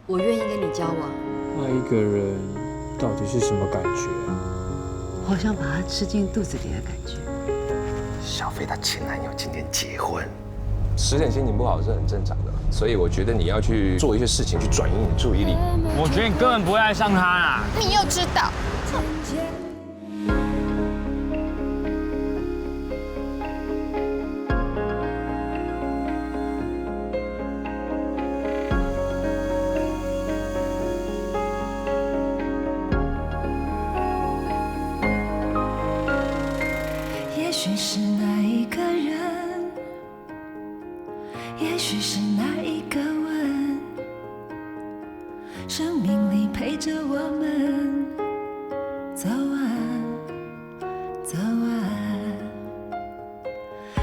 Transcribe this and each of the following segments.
我愿意跟你交往。爱一个人到底是什么感觉啊？好像把他吃进肚子里的感觉。小飞她前男友今天结婚，10点心情不好是很正常的，所以我觉得你要去做一些事情去转移你注意力。我觉得你根本不会爱上他啦。你又知道？也许是那一个人，也许是那一个吻，生命里陪着我们走啊走啊。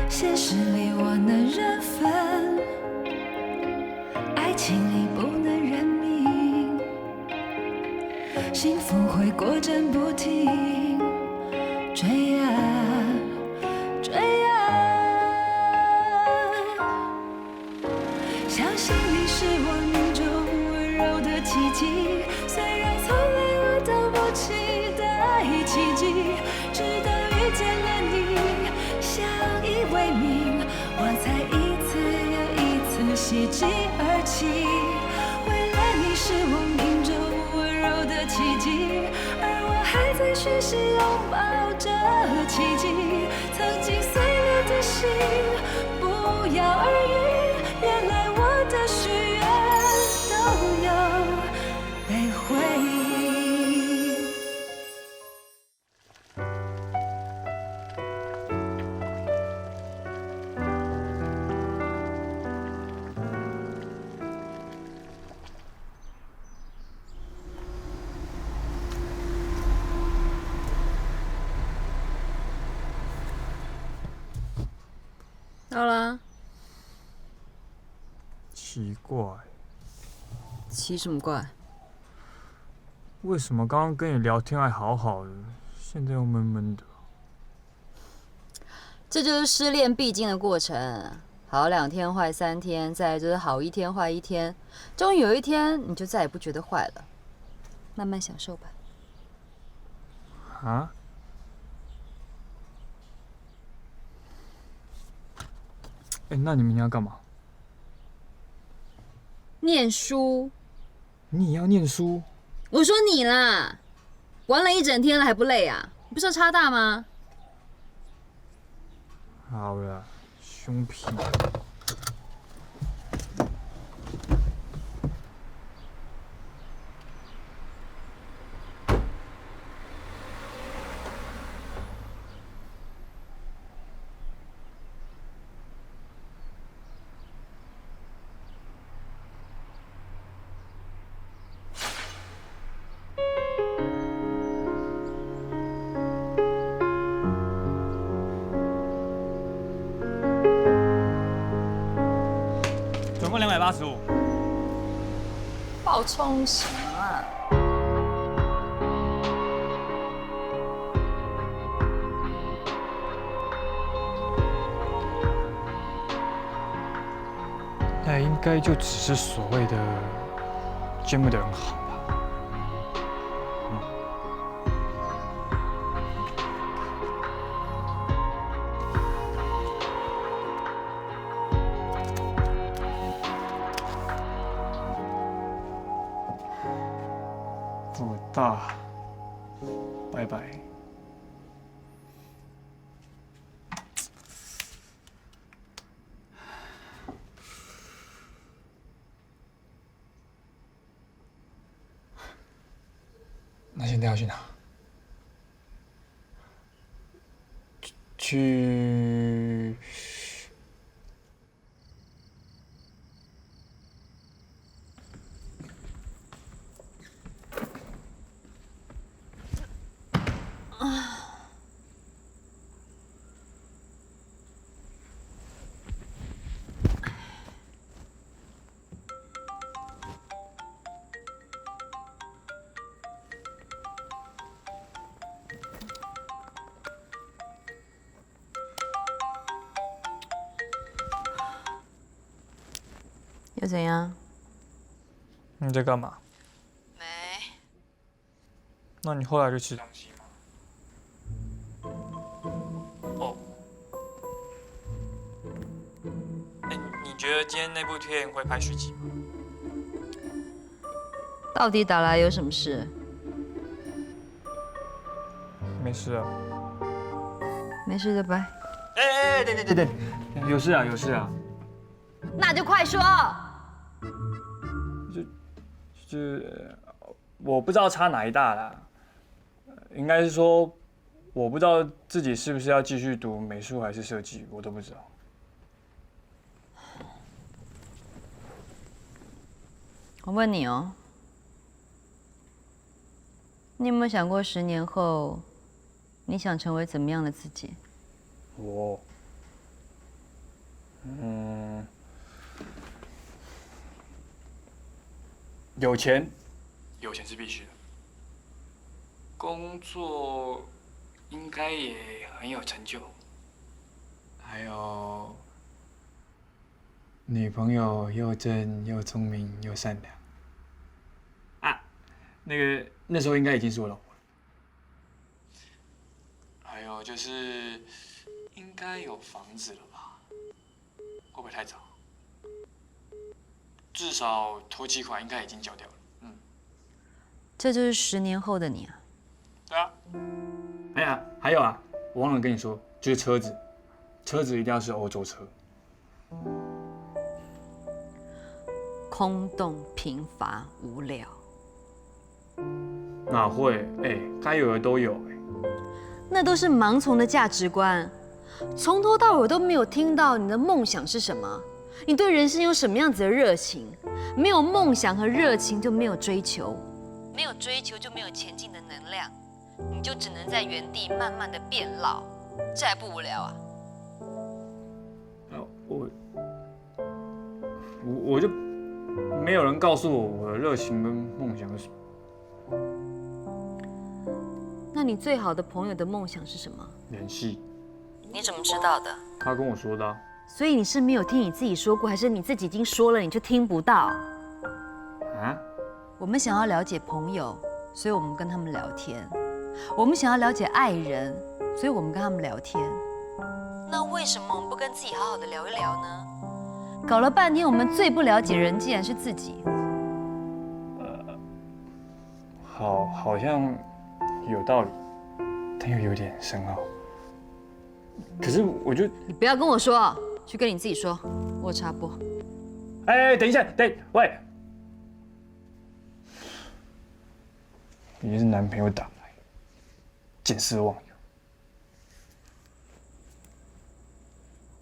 现实里我能认分，爱情里不能认命，幸福会过阵不停，追啊追啊，相信你是我命中温柔的奇迹，虽然从来我都不期待奇迹，直到遇见了你，相依为命，我才一次又一次喜极而泣。为了你是我命中温柔的奇迹，而我还在学习拥抱这奇迹。曾经碎了的心，不药而愈，原来我的许愿都有被回应。到啦，奇怪，奇什么怪？为什么刚刚跟你聊天还好好的，现在又闷闷的？这就是失恋必经的过程，好2天坏3天，再来就是好1天坏1天，终于有一天你就再也不觉得坏了，慢慢享受吧。啊？那你明天要干嘛？念书。你也要念书？我说你啦，玩了一整天了还不累啊？你不是要插大吗？好了，凶屁。总共285。爆冲行啊！那应该就只是所谓的见不得人好吧？我大，拜拜。那现在要去哪？去。又怎样？你在干嘛？没。那你后来就吃东西吗？哦。你觉得今天那部片会拍续集吗？到底打来有什么事？没事啊。没事就拜。等，有事啊，有事啊。那就快说。我不知道差哪一大啦，应该是说我不知道自己是不是要继续读美术还是设计，我都不知道。我问你哦，你有没有想过10年后，你想成为怎么样的自己？我，有钱是必须的。工作应该也很有成就，还有女朋友又正又聪明又善良。啊，那时候应该已经是我老婆了。还有就是应该有房子了吧？会不会太早？至少头期款应该已经缴掉了。这就是10年后的你啊！对啊。哎呀，还有啊，我忘了跟你说，就是车子，车子一定要是欧洲车。空洞、贫乏、无聊。哪会？该有的都有那都是盲从的价值观，从头到尾都没有听到你的梦想是什么，你对人生有什么样子的热情？没有梦想和热情就没有追求，没有追求就没有前进的能量，你就只能在原地慢慢的变老，这还不无聊啊？我就没有人告诉我的热情跟梦想是什么。那你最好的朋友的梦想是什么？演戏。你怎么知道的？他跟我说的啊。所以你是没有听你自己说过，还是你自己已经说了你就听不到？啊？我们想要了解朋友，所以我们跟他们聊天；我们想要了解爱人，所以我们跟他们聊天。那为什么我们不跟自己好好的聊一聊呢？搞了半天，我们最不了解人，竟然是自己。好像有道理，但又有点深奥。可是我就……你不要跟我说，去跟你自己说。我有插播。等一下，喂！一定是男朋友打来，见色忘友。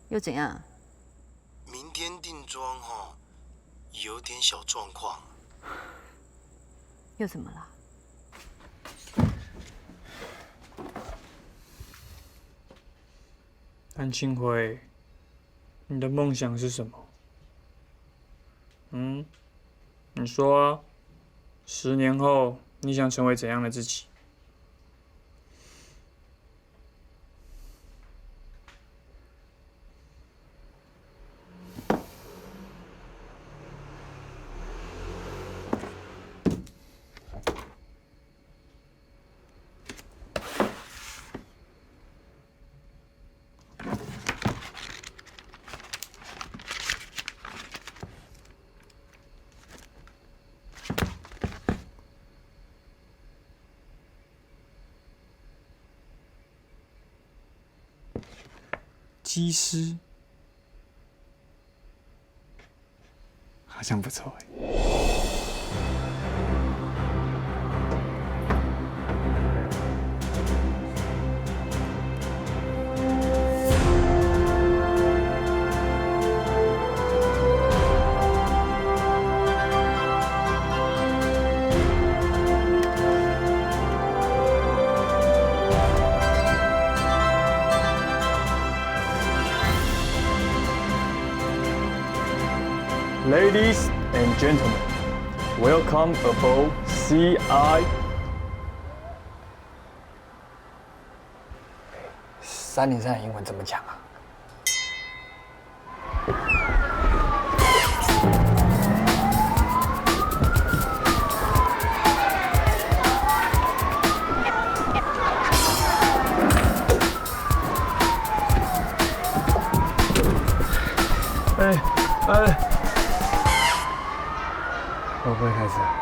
又怎样？明天定妆有点小状况。又怎么了？安庆辉，你的梦想是什么？你说啊，10年后你想成为怎样的自己？机师，好像不错Ladies and gentlemen, welcome aboard CI。303的英文怎么讲啊？会不会开始啊？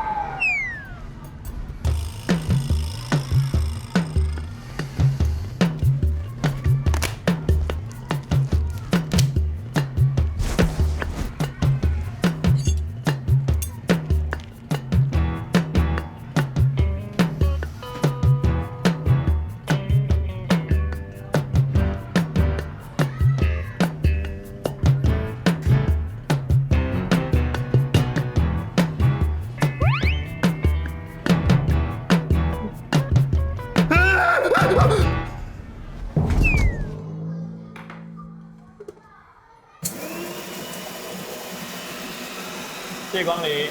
谢光临。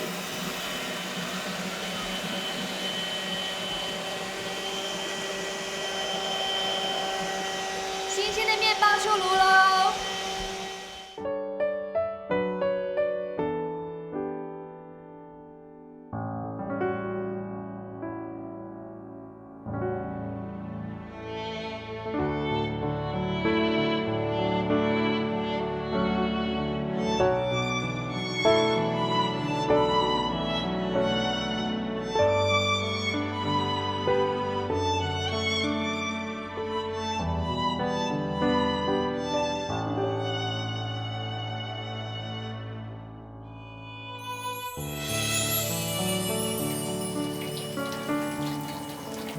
新鲜的面包出炉喽！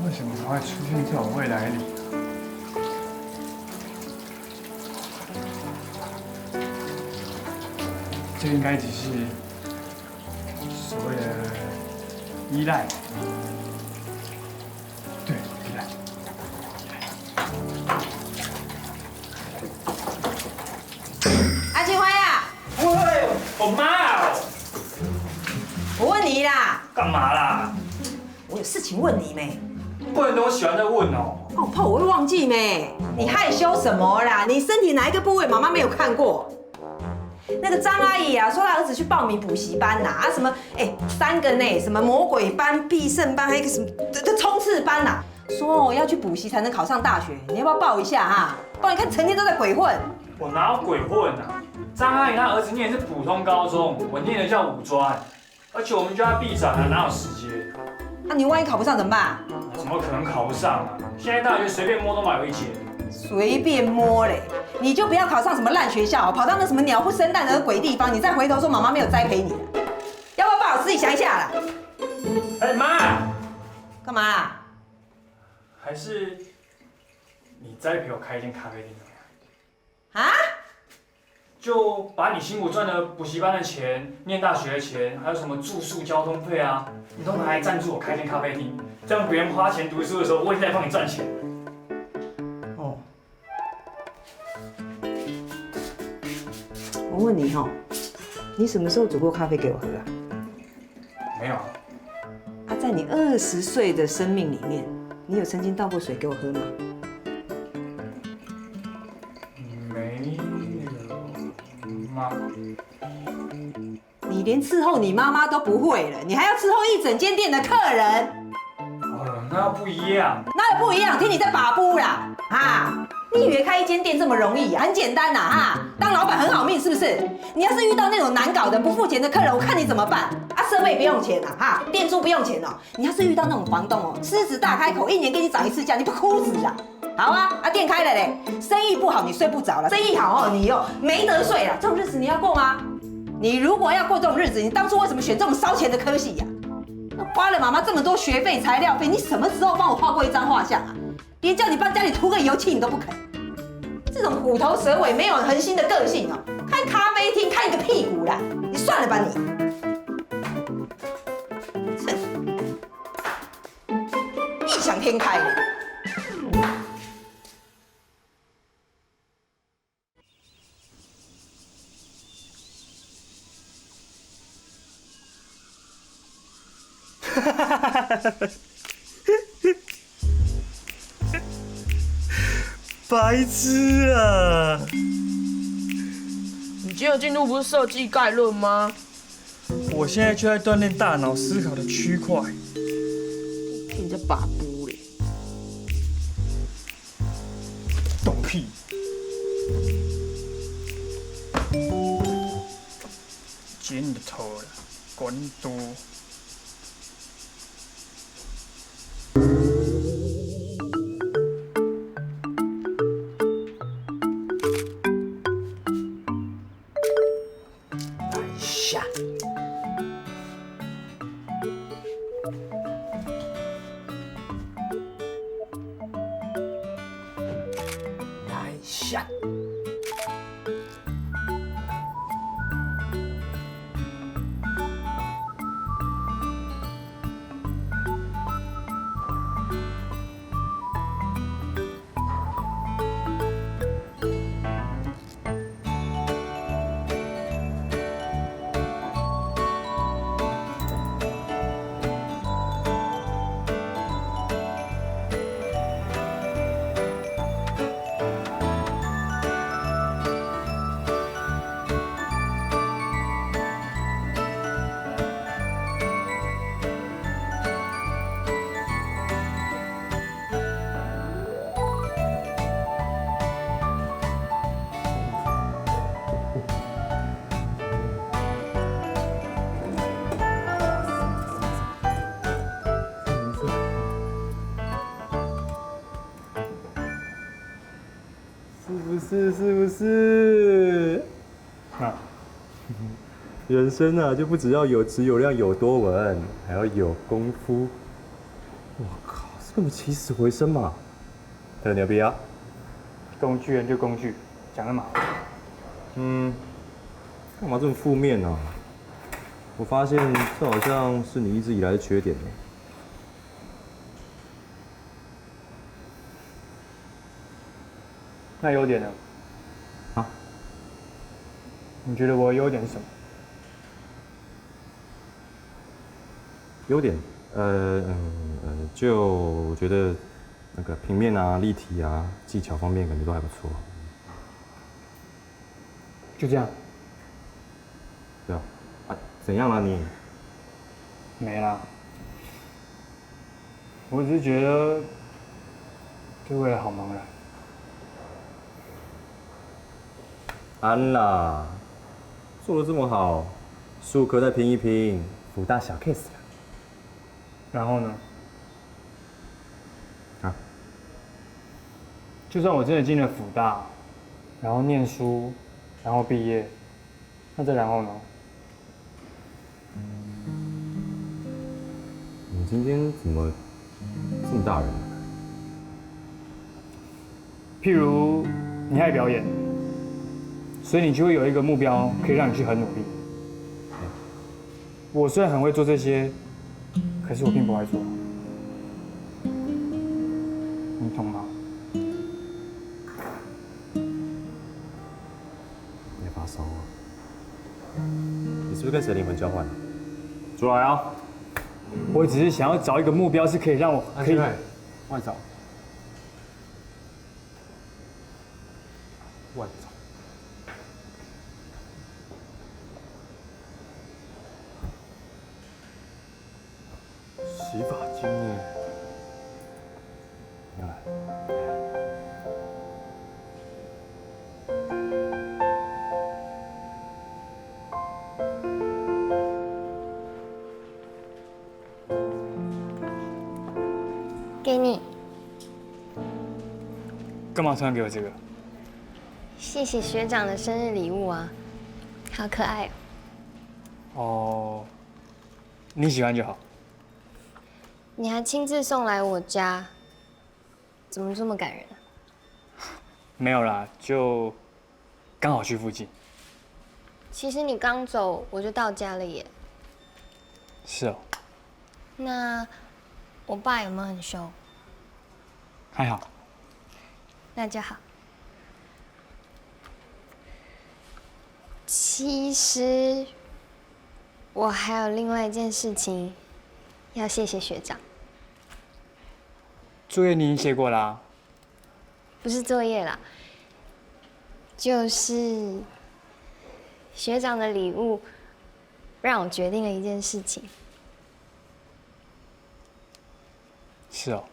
为什么还会出现这种未来里啊？这应该只是所谓的依赖。对，依赖。阿金花呀，喂，我妈哦，我问你啦，干嘛啦？我有事情问你没？不能等我洗完再问哦。哦，怕我会忘记没？你害羞什么啦？你身体哪一个部位妈妈没有看过？那个张阿姨啊，说她儿子去报名补习班呐，什么3个呢，什么魔鬼班、必胜班，还有一个什么的冲刺班呐，说要去补习才能考上大学，你要不要报一下哈？不然你看成天都在鬼混。我哪有鬼混啊？张阿姨她儿子念的是普通高中，我念的叫五专，而且我们家必展啊，哪有时间？那你万一考不上怎么办？怎么可能考不上啊？现在大学随便摸都买有1节。随便摸嘞，你就不要考上什么烂学校，跑到那什么鸟不生蛋的鬼地方，你再回头说妈妈没有栽培你，要不要爸我自己想一下啦？哎妈，干嘛啦？还是你栽培我开一间咖啡店怎么样？啊？就把你辛苦赚的补习班的钱、念大学的钱，还有什么住宿、交通费啊，你都拿来赞助我开间咖啡厅，这样别人花钱读书的时候，我也在帮你赚钱。哦。我问你哦，你什么时候煮过咖啡给我喝啊？没有啊，啊，在你20岁的生命里面，你有曾经倒过水给我喝吗？没有吗？你连伺候你妈妈都不会了，你还要伺候一整间店的客人，那不一样。哪有不一样？听你在把布啦啊！你以为开一间店这么容易啊？很简单呐哈！当老板很好命是不是？你要是遇到那种难搞的不付钱的客人，我看你怎么办啊？设备不用钱啊哈，店租不用钱哦。你要是遇到那种房东哦，狮子大开口，1年给你涨1次价，你不哭死啊？好啊，店开了嘞，生意不好你睡不着了，生意好哦你又没得睡了，这种日子你要过吗？你如果要过这种日子，你当初为什么选这种烧钱的科系呀？花了妈妈这么多学费、材料费，你什么时候帮我画过一张画像啊？连叫你帮家里涂个油漆你都不肯，这种虎头蛇尾、没有恒心的个性哦，开咖啡厅看一个屁股啦！你算了吧你。异想天开的。白痴啊！你今天的进度不是设计概论吗？我现在就在锻炼大脑思考的区块。听人家把布嘞，懂屁！剪你的头了，管那么多。来下，来下。是不是？啊，人生啊，就不只要有质有量有多稳，还要有功夫。我靠，是根本起死回生嘛！特牛逼啊！工具人就工具，讲干嘛？干嘛这么负面呢？我发现这好像是你一直以来的缺点呢。那优点呢？啊？你觉得我优点是什么？优点，就我觉得那个平面啊、立体啊、技巧方面感觉都还不错。就这样。对啊，啊，怎样了你？没啦。我只是觉得对未来好茫然。安啦，做得这么好，术科再拼一拼，福大小 case 了。然后呢？啊？就算我真的进了辅大，然后念书，然后毕业，那再然后呢？你今天怎么这么大人啊？譬如你爱表演，所以你就会有一个目标，可以让你去很努力。我虽然很会做这些，可是我并不爱做，你懂吗？别发烧啊！你是不是跟谁灵魂交换了？出来啊！我只是想要找一个目标，是可以让我可以外找。外找。洗发精呢？你来。给你，干嘛突然给我这个？谢谢学长的生日礼物啊，好可爱哦。哦，你喜欢就好。你还亲自送来我家，怎么这么感人啊？没有啦，就刚好去附近。其实你刚走我就到家了耶。是哦。那我爸有没有很凶？还好。那就好。其实我还有另外一件事情要谢谢学长。作业你已经写过啦。不是作业啦，就是学长的礼物让我决定了一件事情。是哦。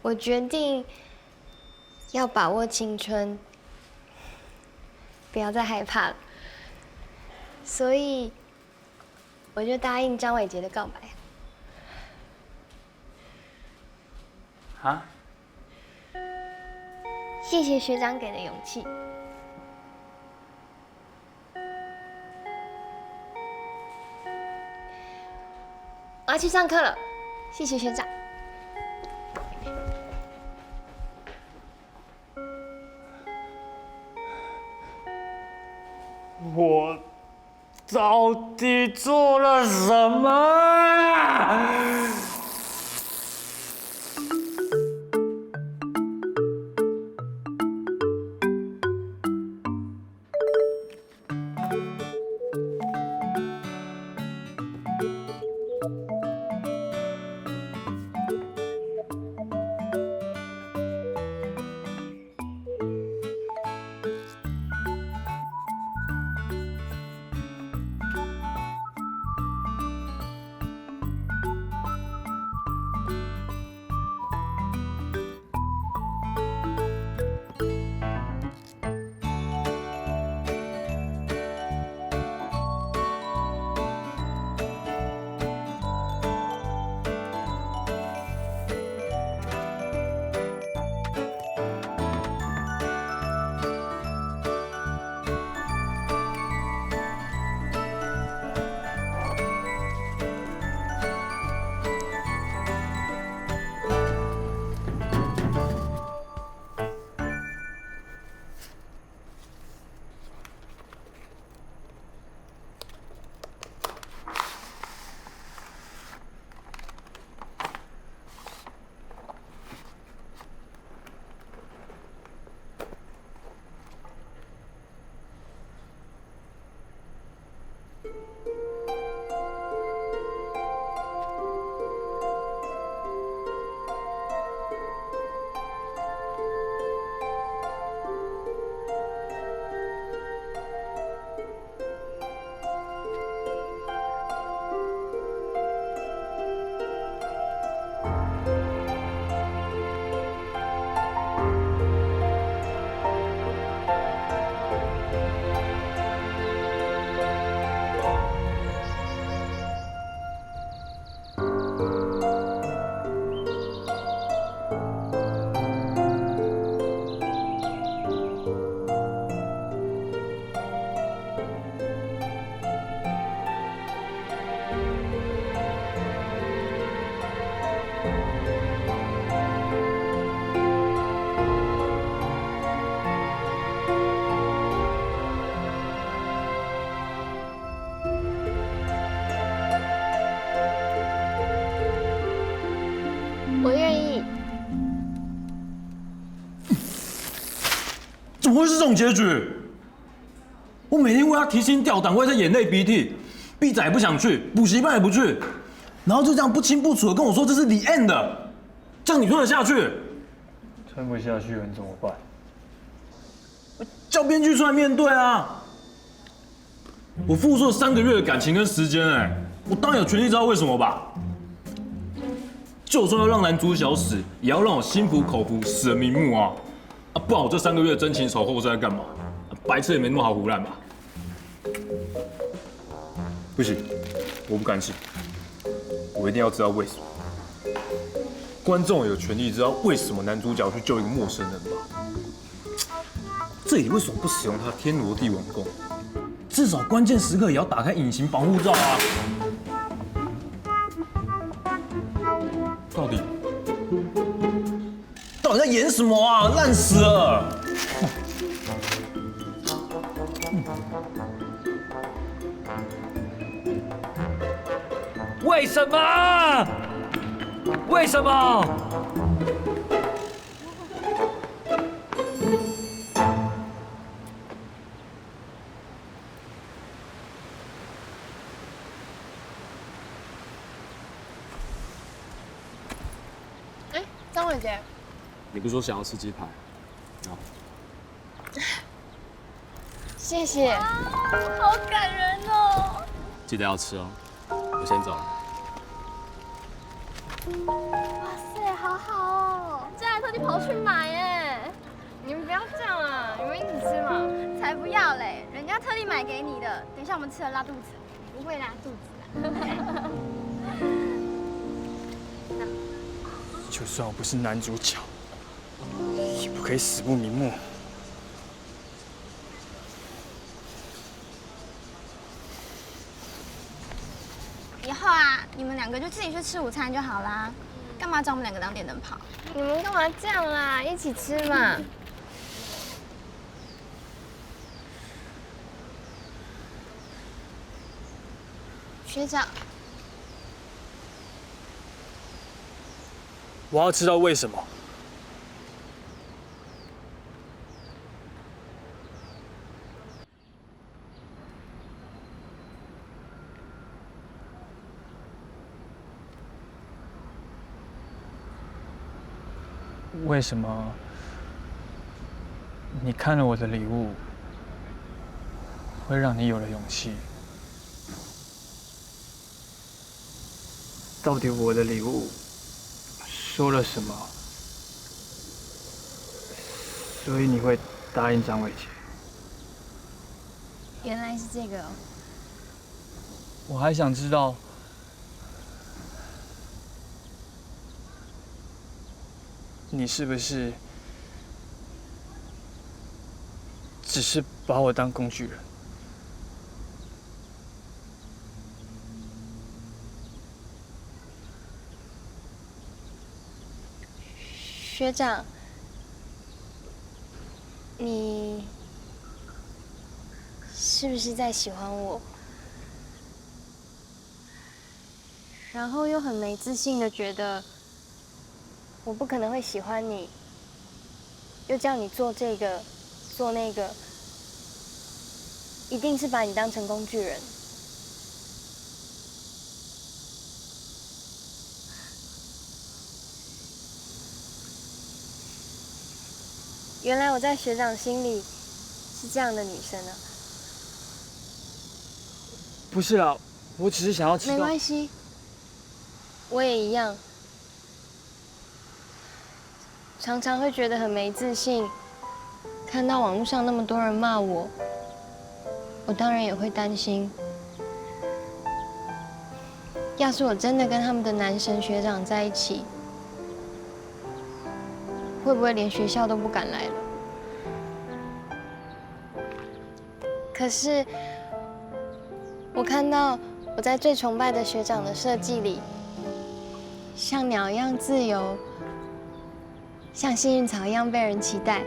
我决定要把握青春，不要再害怕了。所以我就答应张伟杰的告白。啊？谢谢学长给的勇气。我要去上课了，谢谢学长。我到底做了什么？我愿意。怎么会是这种结局？我每天为他提心吊胆，为他眼泪鼻涕，毕仔也不想去，补习班也不去，然后就这样不清不楚的跟我说这是 the end， 这样你吞得下去？撑不下去了，你怎么办？叫编剧出来面对啊！我付出了3个月的感情跟时间，我当然有权利知道为什么吧？就算要让男主角死，也要让我心服口服，死得瞑目啊！不然我这3个月的真情守候是在干嘛？白痴也没那么好胡乱吧？不行，我不甘心，我一定要知道为什么。观众有权利知道为什么男主角去救一个陌生人吧？这里为什么不使用他天罗地网功？至少关键时刻也要打开隐形防护罩啊！到底在演什么啊？烂死了！为什么？为什么？哎，张伟杰，你不是说想要吃鸡排？好，谢谢。好感人哦！记得要吃哦。我先走了。哇塞，好好哦！竟然特地跑去买哎！你们不要这样啊！你们一起吃嘛。才不要嘞，人家特地买给你的。等一下我们吃了拉肚子。不会拉肚子啦。就算我不是男主角，也不可以死不瞑目。以后啊，你们两个就自己去吃午餐就好啦，干嘛找我们两个当电灯泡？你们干嘛这样啦？一起吃嘛。学长，我要知道为什么。为什么你看了我的礼物，会让你有了勇气？到底我的礼物说了什么，所以你会答应张伟杰？原来是这个哦。我还想知道，你是不是只是把我当工具人？学长，你是不是在喜欢我？然后又很没自信的觉得我不可能会喜欢你，又叫你做这个做那个，一定是把你当成工具人。原来我在学长心里是这样的女生啊！不是啦，我只是想要知道。没关系，我也一样，常常会觉得很没自信。看到网络上那么多人骂我，我当然也会担心。要是我真的跟他们的男神学长在一起，会不会连学校都不敢来了？可是，我看到我在最崇拜的学长的设计里，像鸟一样自由，像幸运草一样被人期待，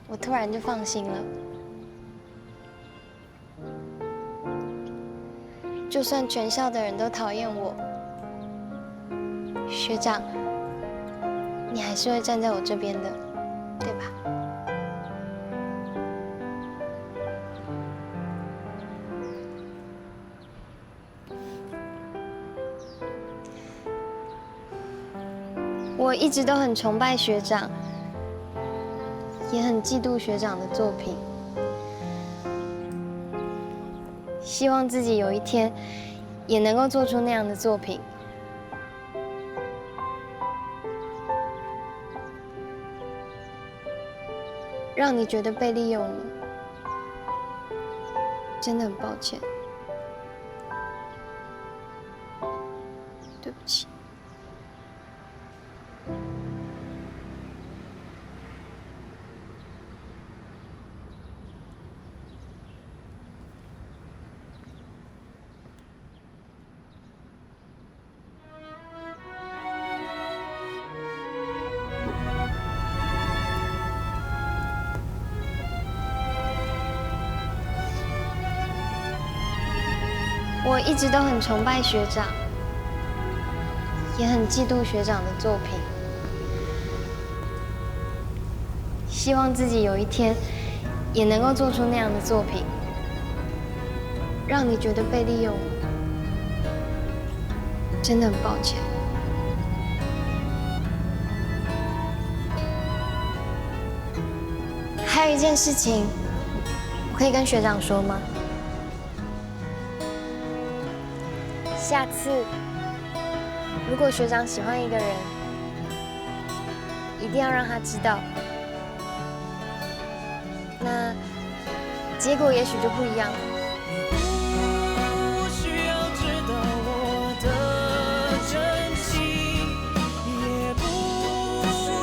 我突然就放心了。就算全校的人都讨厌我，学长，你还是会站在我这边的，对吧？我一直都很崇拜学长，也很嫉妒学长的作品，希望自己有一天也能够做出那样的作品。让你觉得被利用了，真的很抱歉，对不起。我一直都很崇拜学长，也很嫉妒学长的作品，希望自己有一天也能够做出那样的作品，让你觉得被利用了，真的很抱歉。还有一件事情，我可以跟学长说吗？下次如果学长喜欢一个人，一定要让他知道。那结果也许就不一样了。不需要知道我的真心，也不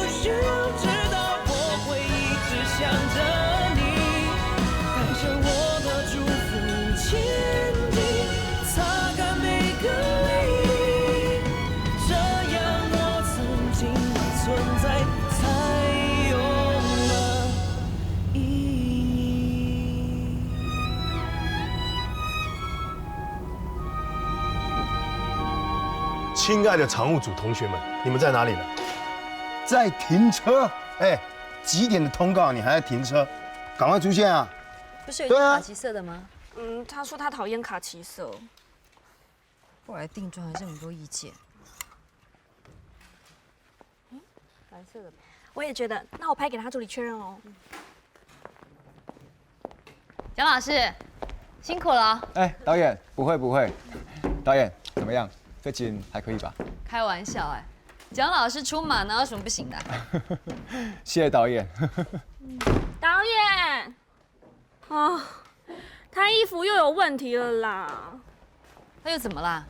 需要知道我会一直想着你，带着我的祝福前进，擦干每个泪滴，这样我曾经的存在才有了意义。亲爱的常务组同学们，你们在哪里呢？在停车。哎，几点的通告你还在停车？赶快出现啊！不是有一件卡其色的吗？他说他讨厌卡其色。后来定妆还是很多意见。蓝色的吧。我也觉得，那我拍给他助理确认哦。蒋老师，辛苦了。哎，导演，不会，导演怎么样？最近还可以吧？开玩笑哎，蒋老师出马哪有什么不行的？谢谢导演。导演，啊，他衣服又有问题了啦。他又怎么啦？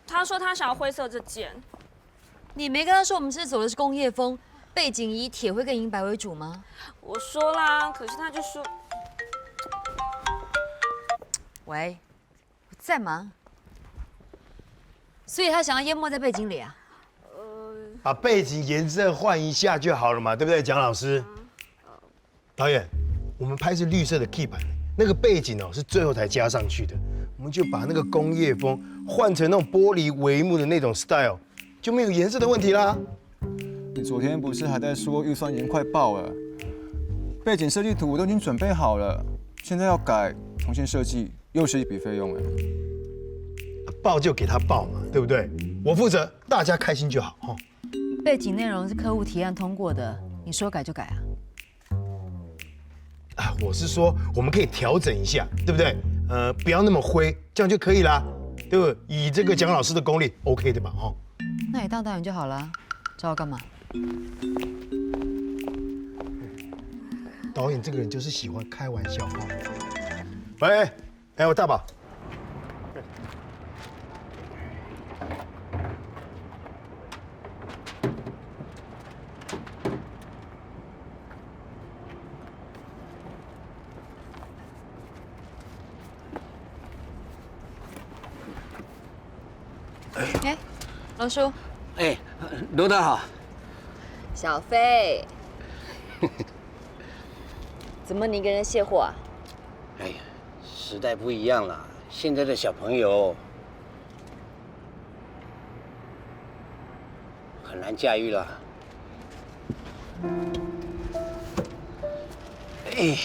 他说他想要灰色这件。你没跟他说我们这次走的是工业风，背景以铁灰跟银白为主吗？我说啦，可是他就说，喂，我在忙。所以他想要淹没在背景里啊？把背景颜色换一下就好了嘛，对不对，蒋老师？导演，我们拍是绿色的 key 板，那个背景哦是最后才加上去的，我们就把那个工业风换成那种玻璃帷幕的那种 style， 就没有颜色的问题啦。你昨天不是还在说预算已经快爆了？背景设计图我都已经准备好了，现在要改重新设计，又是一笔费用哎。报就给他报嘛，对不对？我负责，大家开心就好哈。背景内容是客户提案通过的，你说改就改啊？啊，我是说我们可以调整一下，对不对？不要那么灰，这样就可以啦，对不对？以这个蒋老师的功力 ，OK 的吧？哈。那你当导演就好了，找我干嘛？导演这个人就是喜欢开玩笑哈。喂，哎，我大宝。哎，罗叔。哎，罗导好。小飞，怎么你一个人卸货啊？哎呀，时代不一样了，现在的小朋友很难驾驭了。哎，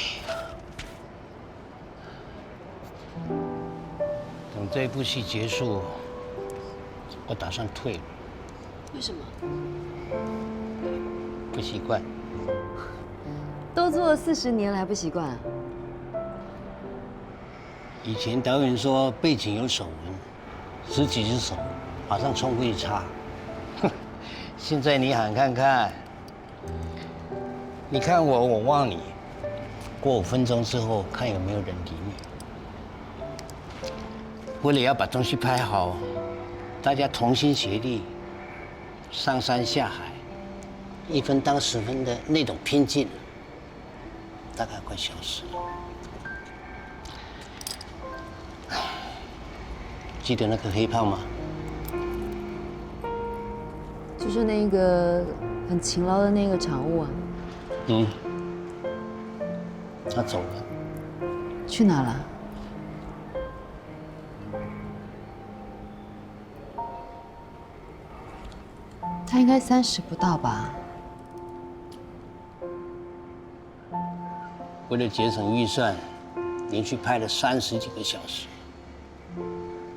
等这部戏结束，我打算退了。为什么？不习惯。都做了40年了还不习惯啊？以前导演说背景有手纹，10几只手马上冲过去擦。现在你喊看看，你看我，我望你，过5分钟之后看有没有人理你。为了要把东西拍好，大家同心协力，上山下海，1分当10分的那种拼劲，大概快消失了。记得那个黑胖吗？就是那个很勤劳的那个常务啊。嗯，他走了。去哪了？他应该30不到吧？为了节省预算，连续拍了30几个小时，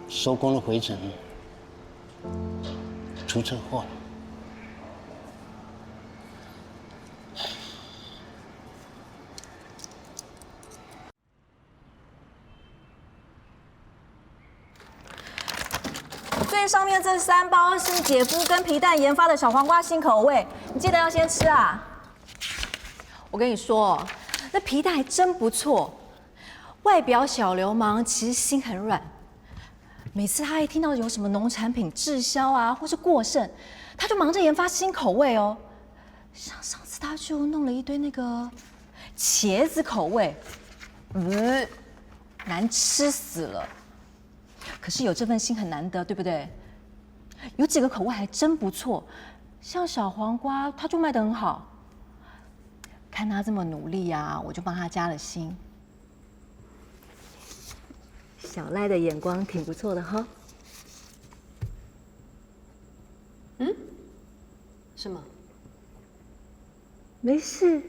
收工了回程，出车祸了。最片上面这3包是姐夫跟皮蛋研发的小黄瓜新口味，你记得要先吃啊。我跟你说，那皮蛋还真不错，外表小流氓，其实心很软。每次他一听到有什么农产品滞销啊，或是过剩，他就忙着研发新口味哦。像上次他就弄了一堆那个茄子口味，难吃死了。可是有这份心很难得，对不对？有几个口味还真不错，像小黄瓜，他就卖得很好。看他这么努力啊，我就帮他加了薪。小赖的眼光挺不错的哈。是吗？没事，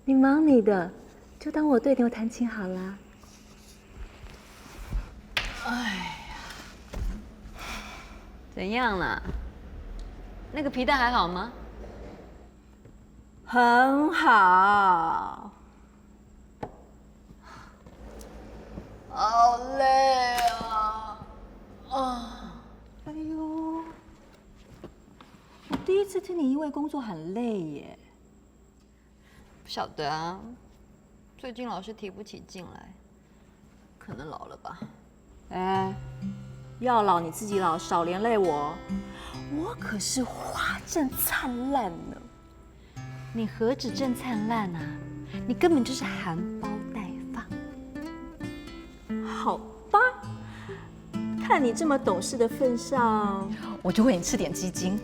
你忙你的，就当我对牛弹琴好啦。怎样啦？那个皮蛋还好吗？很好。好累哎呦，我第一次听你因为工作很累耶。不晓得啊，最近老是提不起劲来，可能老了吧。哎，要老你自己老，少连累我。我可是花正灿烂呢。你何止正灿烂啊，你根本就是含苞待放。好吧，看你这么懂事的份上，我就喂你吃点鸡精。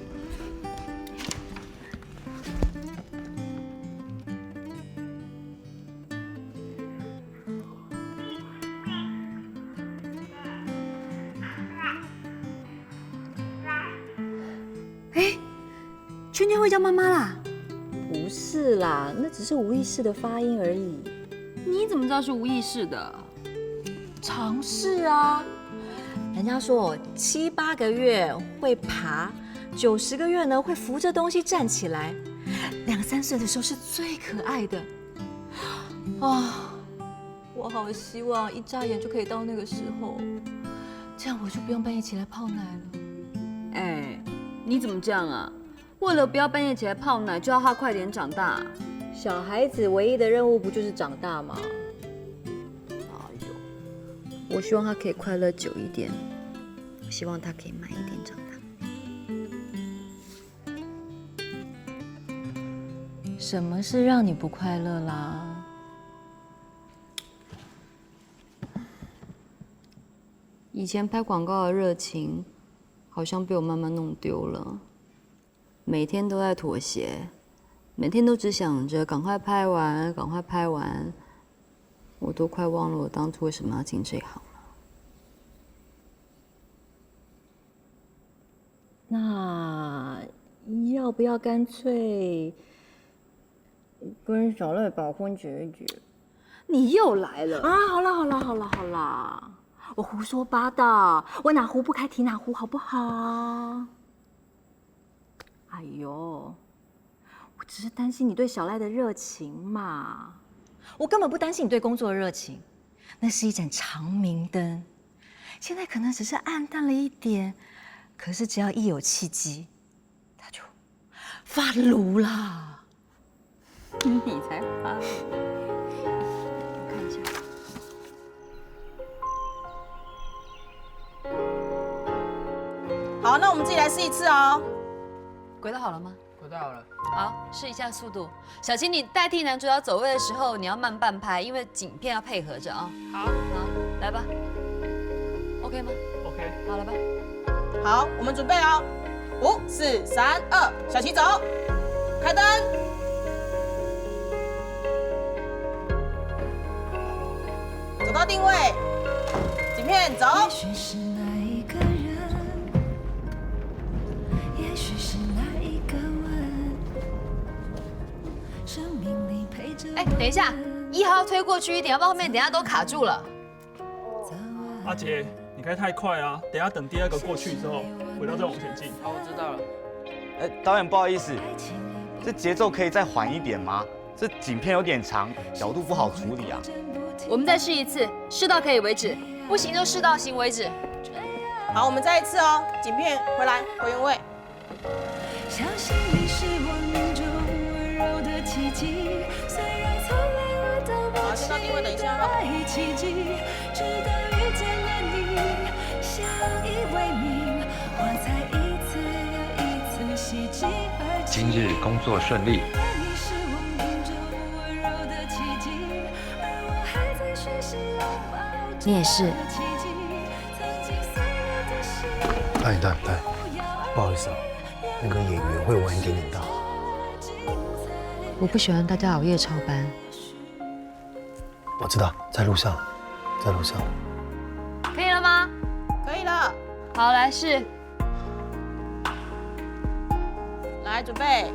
圈圈会叫妈妈啦？不是啦，那只是无意识的发音而已。你怎么知道是无意识的？尝试啊！人家说我7、8个月会爬，90个月呢会扶着东西站起来，2、3岁的时候是最可爱的。我好希望一眨眼就可以到那个时候，这样我就不用半夜起来泡奶了。哎，你怎么这样啊？为了不要半夜起来泡奶，就要他快点长大。小孩子唯一的任务不就是长大吗？我希望他可以快乐久一点，我希望他可以慢一点长大。什么是让你不快乐啦？以前拍广告的热情，好像被我慢慢弄丢了。每天都在妥协，每天都只想着赶快拍完，赶快拍完。我都快忘了我当初为什么要进这行了。那要不要干脆跟小赖把婚结一结？你又来了啊！好啦，我胡说八道，我哪壶不开提哪壶，好不好？哎呦，我只是担心你对小赖的热情嘛。我根本不担心你对工作的热情，那是一盏长明灯，现在可能只是暗淡了一点，可是只要一有契机，它就发炉啦。你才发炉！我看一下。好，那我们自己来试一次哦。轨道好了吗？轨道好了。好，试一下速度。小琴，你代替男主角走位的时候，你要慢半拍，因为景片要配合着啊。好，来吧。OK 吗 ？OK。好了吧？好，我们准备哦。5、4、3、2，小齐走，开灯。走到定位，景片走。也许是那一个人，也许是那一个吻，生命里陪着。哎，等一下，1号推过去一点，要不然后面等一下都卡住了。阿杰，你开太快啊！等一下等第2个过去之后，轨道再往前进。好，我知道了。哎，导演不好意思，这节奏可以再缓一点吗？这景片有点长，角度不好处理啊。我们再试一次，试到可以为止，不行就试到行为止。好，我们再一次哦，景片回来，回原位。相信你是梦中温柔的奇迹，虽然从来我都不期待奇迹，直到遇见了你，相依为命，我才一次又一次喜极而泣。今日工作顺利。你是我梦中温柔的奇迹，而我还在学习拥抱你也是。大爷，不好意思啊，那个演员会晚一点点到。我不喜欢大家熬夜超班。我知道，在路上。可以了吗？可以了。好，来试。来，准备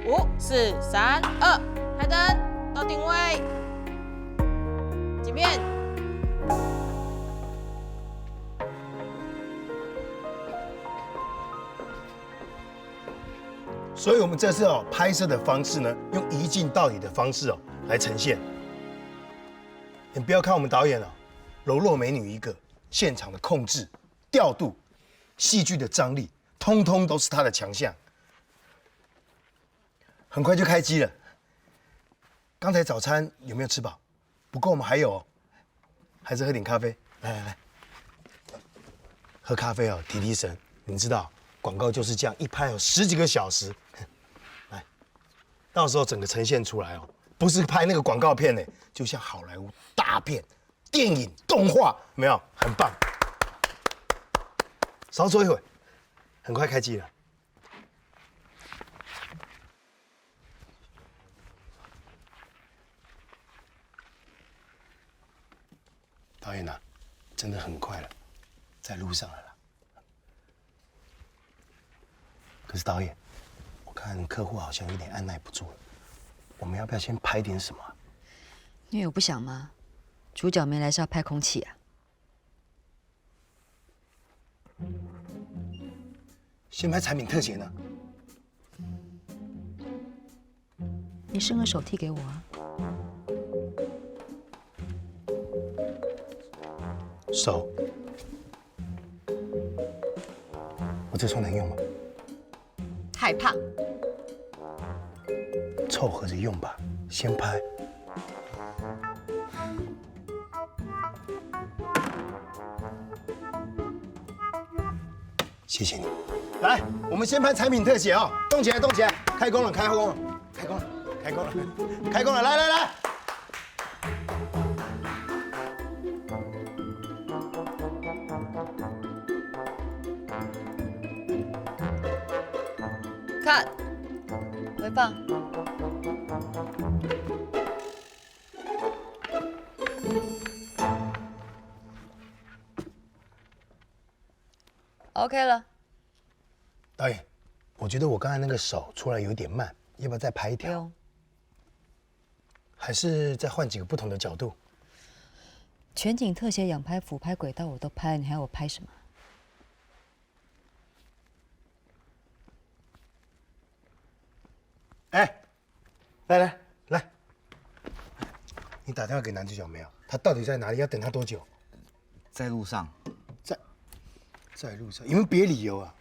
，5、4、3、2，开灯，到定位，景片。所以我们这次拍摄的方式呢，用一镜到底的方式来呈现。你不要看我们导演柔弱美女一个，现场的控制、调度、戏剧的张力，通通都是她的强项。很快就开机了。刚才早餐有没有吃饱？不够，我们还有还是喝点咖啡。来，喝咖啡提神。你知道广告就是这样，一拍10几个小时。来，到时候整个呈现出来不是拍那个广告片呢，就像好莱坞大片、电影、动画，有没有？很棒。少坐一会，很快开机了。导演真的很快了，在路上了啦。可是导演，我看客户好像有点按耐不住了，我们要不要先拍点什么？因为我不想吗？主角没来是要拍空气啊。先拍产品特写呢？你伸个手替给我啊。手，我这双能用吗？太胖。凑合着用吧，先拍。谢谢你。来，我们先拍产品特写动起来，动起来，开工了，开工了，开工了，开工了，开工了，来。看，回放。OK 了。导演，我觉得我刚才那个手出来有点慢，要不要再拍一条？不用。还是再换几个不同的角度？全景特写、仰拍、俯拍、轨道我都拍了，你还要我拍什么？哎，来，你打电话给男主角没有？他到底在哪里？要等他多久？在路上。在路上，有没有别理由啊？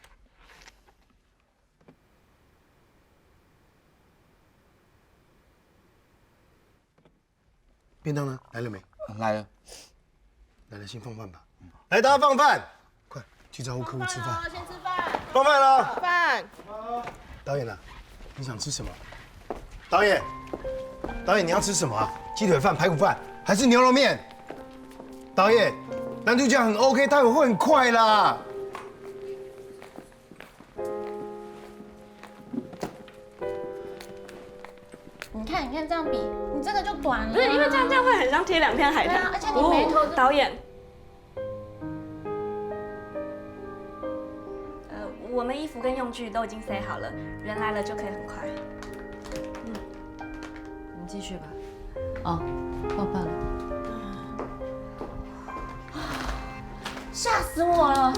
便当呢？来了没？来了。来了，先放饭吧。来，大家放饭，快去招呼客户吃饭。先吃饭。放饭了。饭。导演你想吃什么？导演你要吃什么啊？鸡腿饭、排骨饭，还是牛肉面？导演，男主角很 OK， 待会会很快啦。你看这样比，你这个就短了。不是因为这样会很像贴2片海苔。对啊，而且你眉头导演，我们衣服跟用具都已经塞好了，人来了就可以很快。你继续吧。放饭了。吓死我了！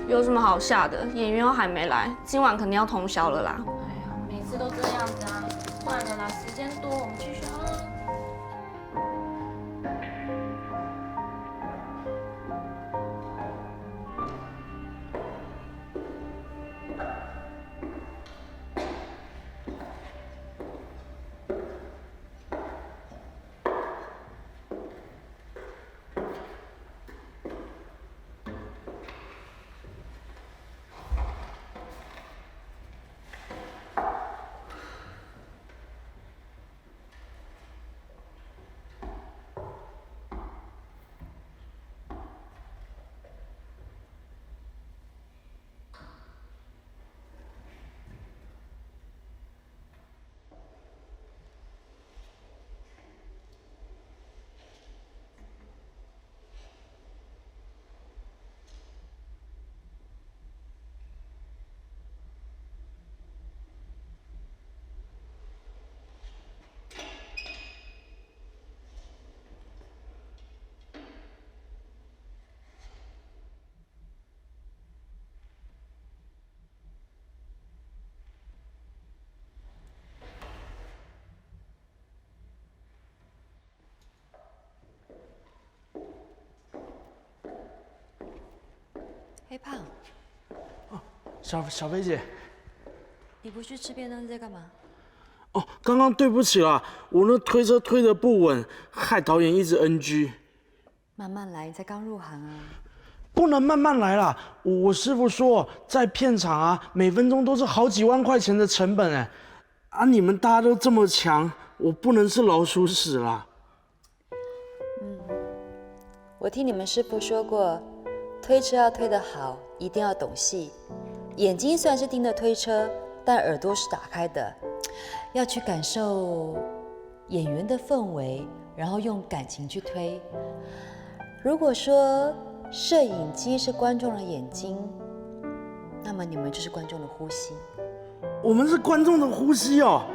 有什么好吓的？演员又还没来，今晚肯定要通宵了啦。哎呀，每次都这样子啊。算了啦，时间多，我们继续好了。黑胖，小飞姐，你不去吃便当是在干嘛？哦，刚刚对不起啦，我那推车推得不稳，害导演一直 NG。慢慢来，你才刚入行啊。不能慢慢来啦！我师傅说，在片场啊，每分钟都是好几万块钱的成本哎。啊，你们大家都这么强，我不能是老鼠屎啦。我听你们师傅说过，推车要推得好，一定要懂戏。眼睛虽然是盯着推车，但耳朵是打开的，要去感受演员的氛围，然后用感情去推。如果说摄影机是观众的眼睛，那么你们就是观众的呼吸。我们是观众的呼吸哦。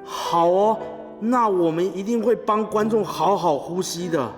好哦，那我们一定会帮观众好好呼吸的。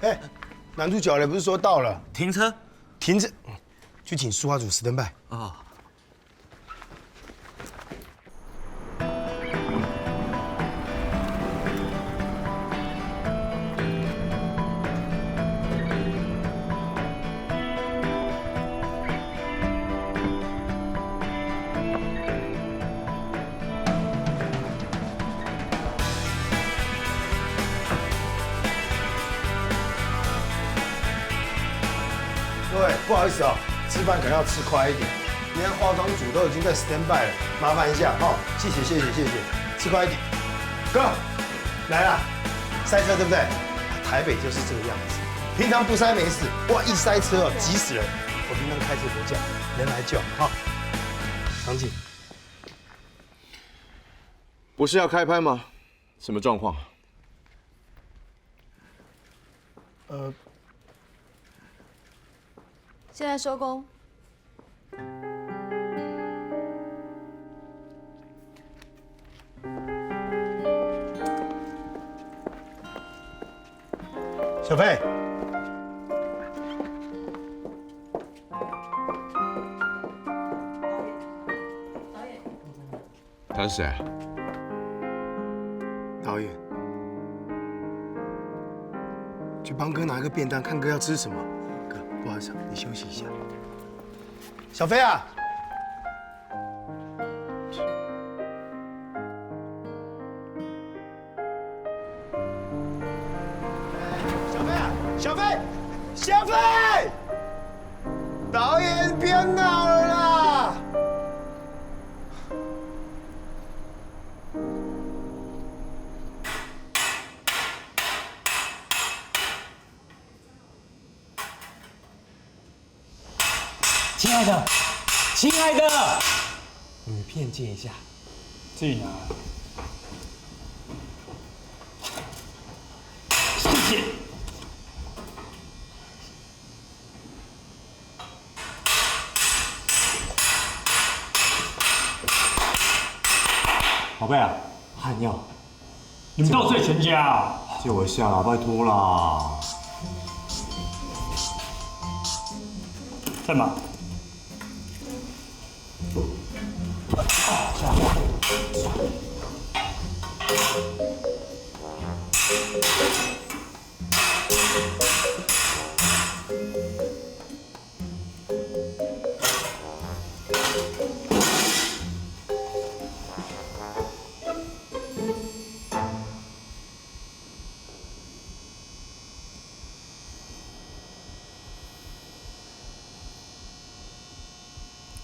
哎，男主角嘞，不是说到了？停车，停着，去请书画组史登拜。哦。各位，不好意思哦，吃饭可能要吃快一点。今天化妆组都已经在 stand by 了，麻烦一下哦，谢谢，吃快一点。哥，来啦，塞车对不对？台北就是这个样子，平常不塞没事，哇，一塞车哦，急死人。我平常开车不叫，人来叫哈。长景，不是要开拍吗？什么状况？现在收工。小飞，他是谁？导演，去帮哥拿个便当，看哥要吃什么。哥，不好意思，你休息一下。小飞啊，小飞，导演别闹了啦！亲爱的，女片借一下，自己拿。谢谢。宝贝啊，汗药，你们盗睡全家啊！借我一下啦，拜托啦。在吗？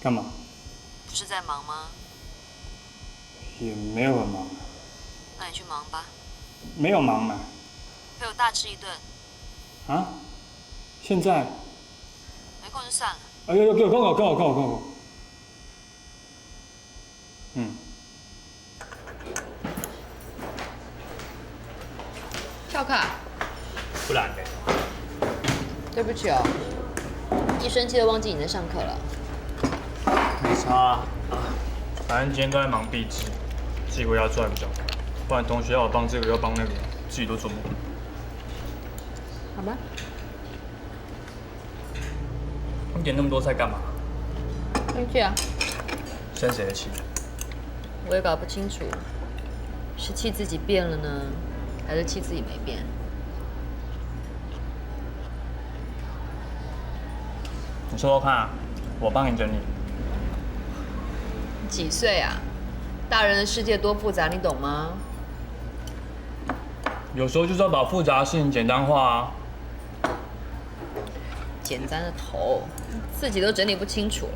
干嘛？不是在忙吗？也没有很忙。那你去忙吧。没有忙嘛。陪我大吃一顿。啊？现在？没空就算了。哎呦，跟我。嗯。跳卡。不然呢？对不起哦，一生气就忘记你在上课了。没差啊，反正今天都在忙壁纸，自己回家做还比较快。不然同学要我帮这个要帮那个，自己都做不完。好吧。你点那么多菜干嘛？生气啊。生谁的气？我也搞不清楚，是气自己变了呢，还是气自己没变？你说说看啊，我帮你整理。几岁啊？大人的世界多复杂，你懂吗？有时候就是要把复杂的事情简单化啊。简单的头，自己都整理不清楚了。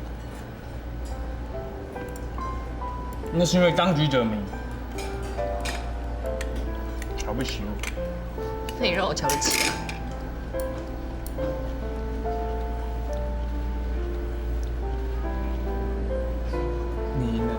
那是因为当局者迷，瞧不起我。那你让我瞧得起啊？你呢？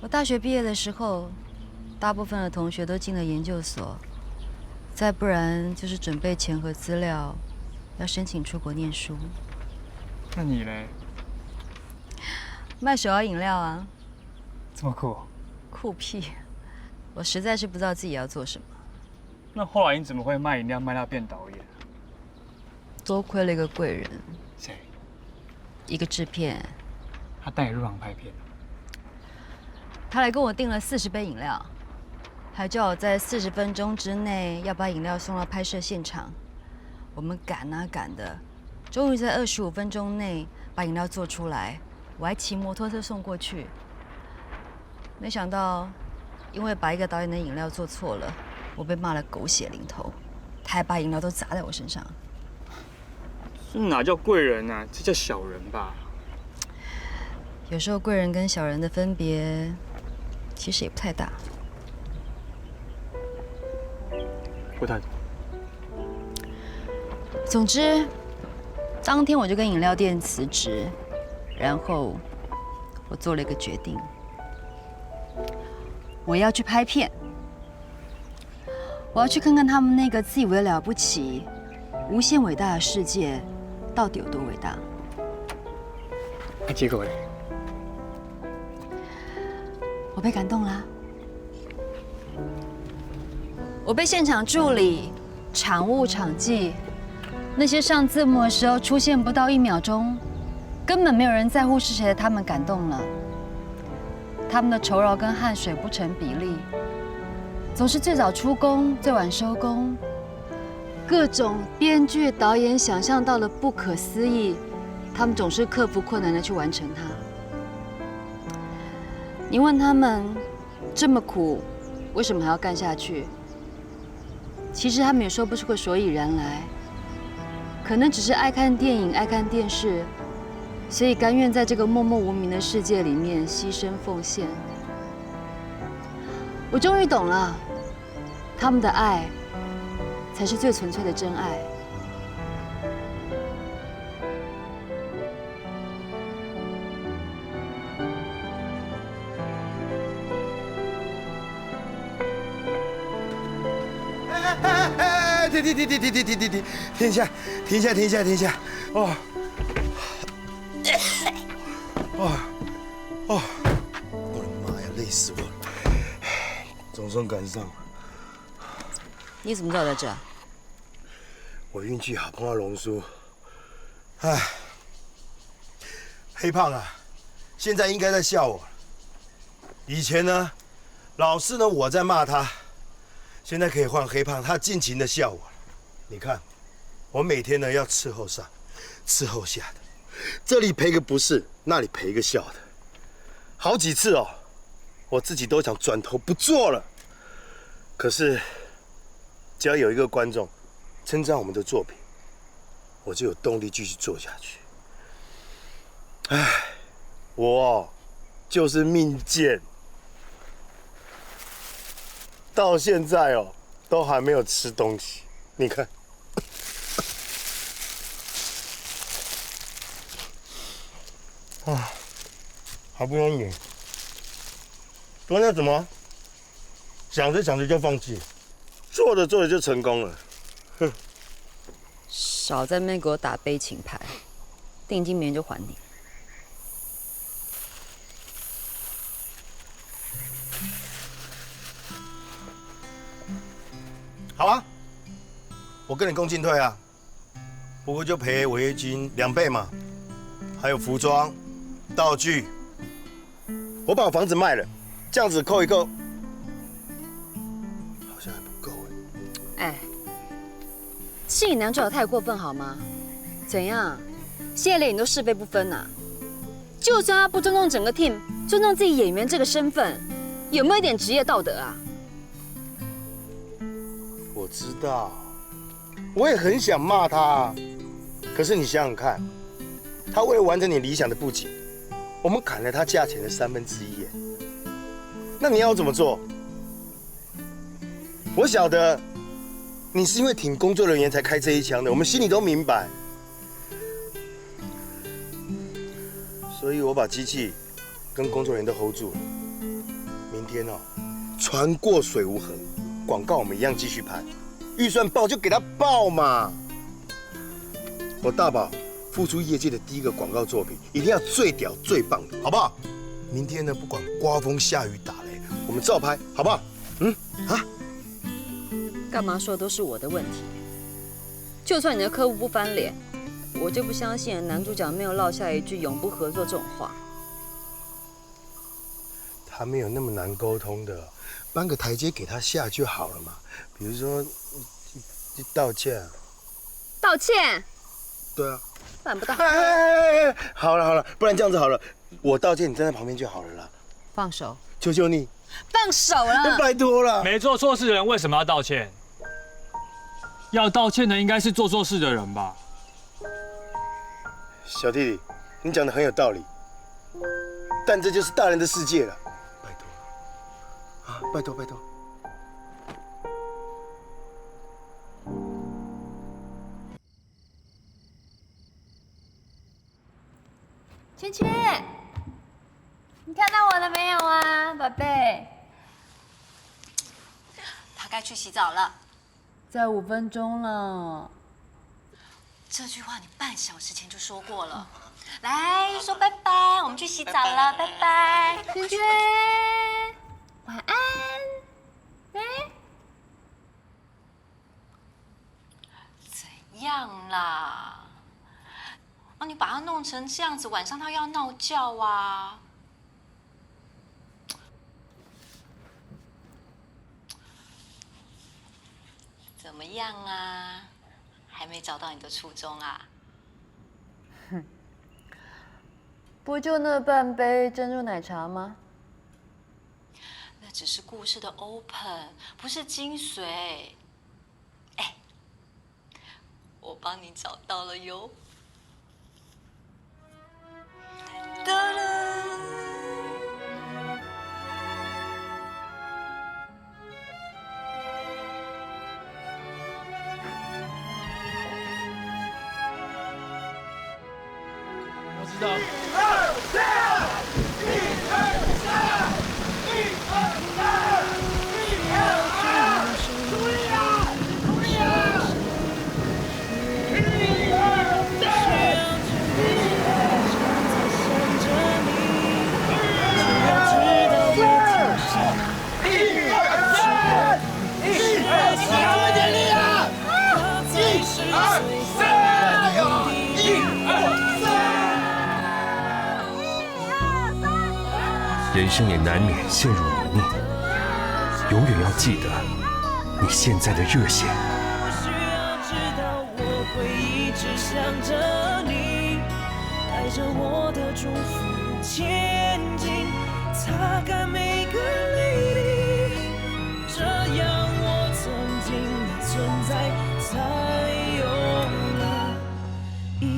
我大学毕业的时候，大部分的同学都进了研究所，再不然就是准备钱和资料，要申请出国念书。那你嘞？卖手摇饮料啊。这么酷？酷屁！我实在是不知道自己要做什么。那后来你怎么会卖饮料卖到变导演？多亏了一个贵人。谁？一个制片。他带你入行拍片。他来跟我订了40杯饮料，还叫我在40分钟之内要把饮料送到拍摄现场。我们赶啊赶的，终于在25分钟内把饮料做出来。我还骑摩托车送过去。没想到，因为把一个导演的饮料做错了，我被骂了狗血淋头。他还把饮料都砸在我身上。这哪叫贵人啊？这叫小人吧？有时候贵人跟小人的分别，其实也不太大。不太。总之，当天我就跟饮料店辞职，然后我做了一个决定，我要去拍片，我要去看看他们那个自以为了不起、无限伟大的世界到底有多伟大。结果嘞？我被感动啦！我被现场助理、场务、场记那些上字幕的时候出现不到1秒钟，根本没有人在乎是谁的他们感动了。他们的酬劳跟汗水不成比例，总是最早出工、最晚收工，各种编剧、导演想象到的不可思议，他们总是克服困难的去完成它。你问他们这么苦，为什么还要干下去？其实他们也说不出个所以然来，可能只是爱看电影、爱看电视，所以甘愿在这个默默无名的世界里面牺牲奉献。我终于懂了，他们的爱才是最纯粹的真爱。停下！哦，我的妈呀，累死我了！总算赶上了。你怎么知道我在这？我运气好，碰到龙叔。哎，黑胖啊，现在应该在笑我。以前呢，老是呢我在骂他，现在可以换黑胖，他尽情的笑我了。你看，我每天呢要伺候上，伺候下的，这里赔个不是，那里赔个笑的，好几次哦，我自己都想转头不做了。可是，只要有一个观众称赞我们的作品，我就有动力继续做下去。唉，我就是命贱。到现在哦，都还没有吃东西。你看，啊，好不容易，昨天怎么想着想着就放弃，做着做着就成功了，哼！少在那边给我打悲情牌，定金明天就还你。好啊，我跟你共进退啊，不过就赔违约金2倍嘛，还有服装、道具。我把我房子卖了，这样子扣一扣，好像还不够哎。是你男主角太过分好吗？怎样？现在连你都是非不分啊？就算他不尊重整个 team， 尊重自己演员这个身份，有没有一点职业道德啊？我知道，我也很想骂他，可是你想想看，他为了完成你理想的布景，我们砍了他价钱的1/3耶。那你要怎么做？我晓得，你是因为挺工作人员才开这一枪的，我们心里都明白。所以我把机器跟工作人员都 hold 住了。明天哦，船过水无痕。广告我们一样继续拍，预算报就给他报嘛。我大宝付出业界的第一个广告作品，一定要最屌最棒的，好不好？明天呢，不管刮风下雨打雷，我们照拍，好不好？干嘛说都是我的问题？就算你的客户不翻脸，我就不相信男主角没有落下一句永不合作这种话。他没有那么难沟通的。搬个台阶给他下就好了嘛，比如说，道歉。道歉？对啊。办不到。好了，不然这样子好了，我道歉，你站在旁边就好了啦。放手。求求你。放手了。拜托了。没做错事的人为什么要道歉？要道歉的应该是做错事的人吧？小弟弟，你讲的很有道理，但这就是大人的世界了。拜托。圈圈，你看到我了没有啊，宝贝？他该去洗澡了。再5分钟了。这句话你半小时前就说过了。来，说拜拜，我们去洗澡了，拜拜。圈圈。晚安，怎样啦？啊，你把他弄成这样子，晚上他要闹觉啊！怎么样啊？还没找到你的初衷啊？哼，不就那半杯珍珠奶茶吗？那只是故事的 open， 不是精髓。哎，我帮你找到了哟。哒啦！我知道。人生也难免陷入泥泞，永远要记得，你现在的热血。不需要知道，我会一直想着你，带着我的祝福前进，擦干每个泪滴，这样我曾经的存在才有了意义。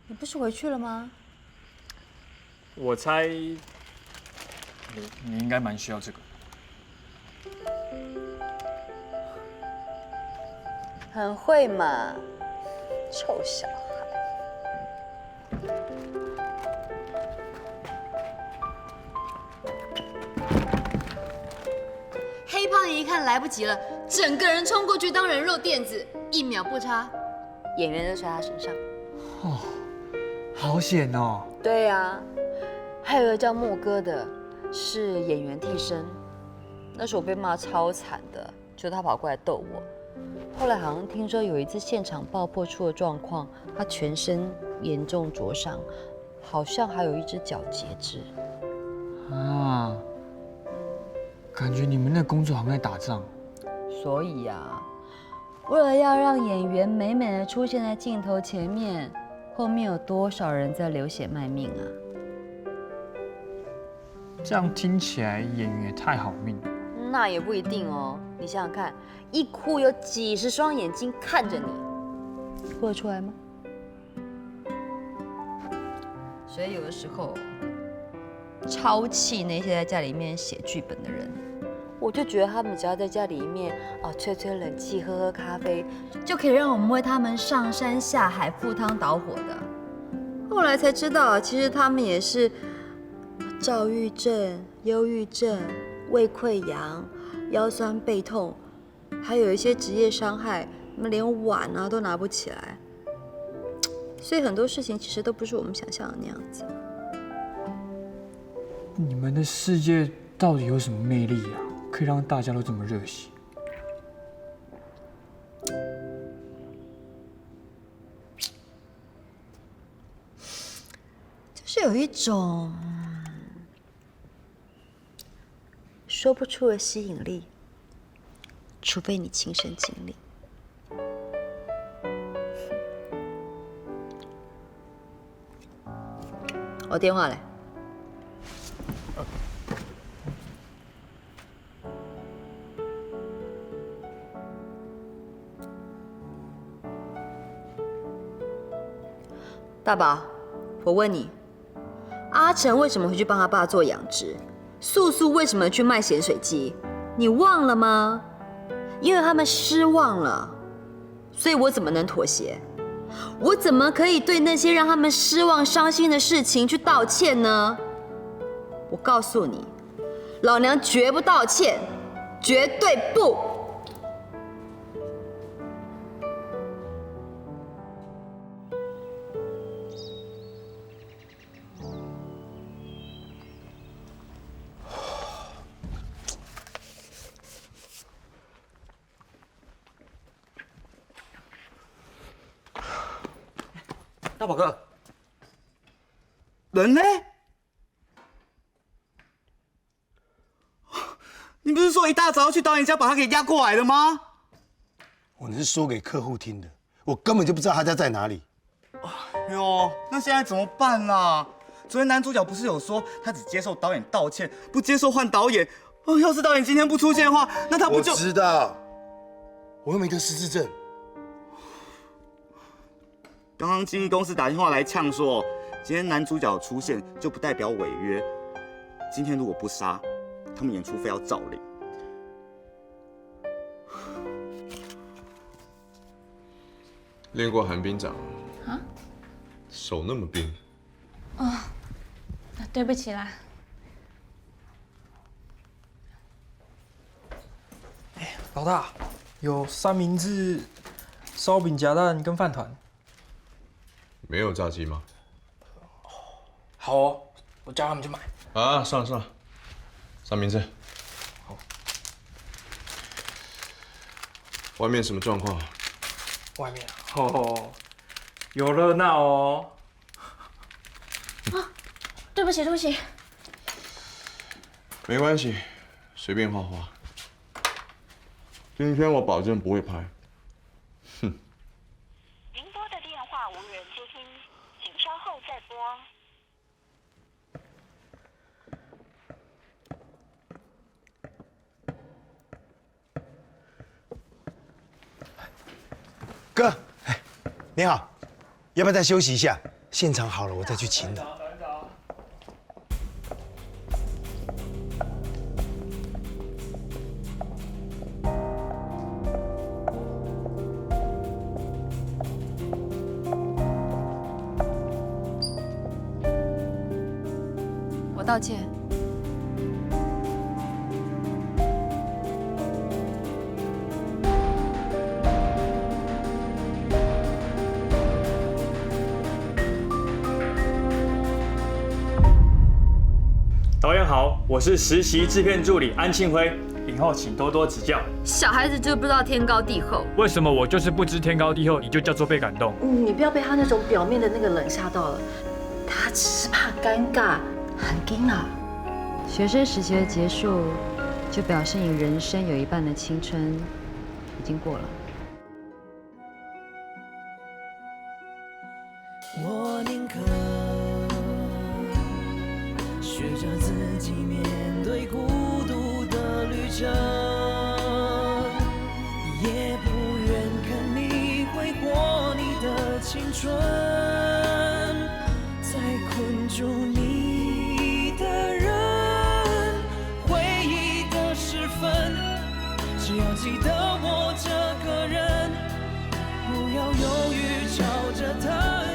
你不是回去了吗？我猜你应该蛮需要这个。很会嘛，臭小孩。黑胖一看来不及了，整个人冲过去当人肉垫子，1秒不差，演员都摔他身上。哦，好险哦！对呀，还有一个叫莫哥的，是演员替身。那时候我被骂超惨的，就他跑过来逗我。后来好像听说有一次现场爆破出了状况，他全身严重灼伤，好像还有一只脚截肢。啊，感觉你们那工作好像在打仗。所以啊，为了要让演员美美的出现在镜头前面，后面有多少人在流血卖命啊？这样听起来演员也太好命了。那也不一定哦。你想想看，一哭有几十双眼睛看着你，哭得出来吗？所以有的时候超气那些在家里面写剧本的人，我就觉得他们只要在家里面吹吹冷气、喝喝咖啡，就可以让我们为他们上山下海、赴汤蹈火的。后来才知道，其实他们也是躁郁症、忧郁症、胃溃疡、腰酸背痛，还有一些职业伤害，他们连碗啊都拿不起来。所以很多事情其实都不是我们想象的那样子。你们的世界到底有什么魅力啊？可以让大家都这么热血？就是有一种说不出的吸引力，除非你亲身经历。我电话嘞。大宝，我问你，阿成为什么会去帮他爸做养殖？素素为什么去卖咸水鸡？你忘了吗？因为他们失望了，所以我怎么能妥协？我怎么可以对那些让他们失望、伤心的事情去道歉呢？我告诉你，老娘绝不道歉，绝对不！大宝哥，人呢？你不是说一大早要去导演家把他给押过来的吗？我是说给客户听的，我根本就不知道他家在哪里。哎呦，那现在怎么办啊？昨天男主角不是有说他只接受导演道歉，不接受换导演？哦，要是导演今天不出现的话，那他不就……我知道，我又没得失智症。刚刚经纪公司打电话来呛说，今天男主角出现就不代表违约。今天如果不杀，他们演出费要照领。练过寒冰掌啊？手那么冰。哦，对不起啦。老大，有三明治、烧饼夹蛋跟饭团。没有炸鸡吗？好哦，我叫他们去买。啊，算了，三明治。好。外面什么状况？外面哦，有热闹哦。啊，对不起。没关系，随便画画。今天我保证不会拍。哼。您拨的电话无人接听，请稍后再拨。哥，你好，要不要再休息一下？现场好了，我再去请你。我道歉。导演好，我是实习制片助理安庆辉，以后请多多指教。小孩子就不知道天高地厚。为什么我就是不知天高地厚，你就叫做被感动？你不要被他那种表面的那个冷吓到了，他只是怕尴尬，很惊啊。学生时期的结束，就表示你人生有一半的青春已经过了。我宁可学着自己面对孤独的旅程，也不愿看你挥霍你的青春，在困住你的人，回忆的时分，只要记得我这个人，不要犹豫，朝着他。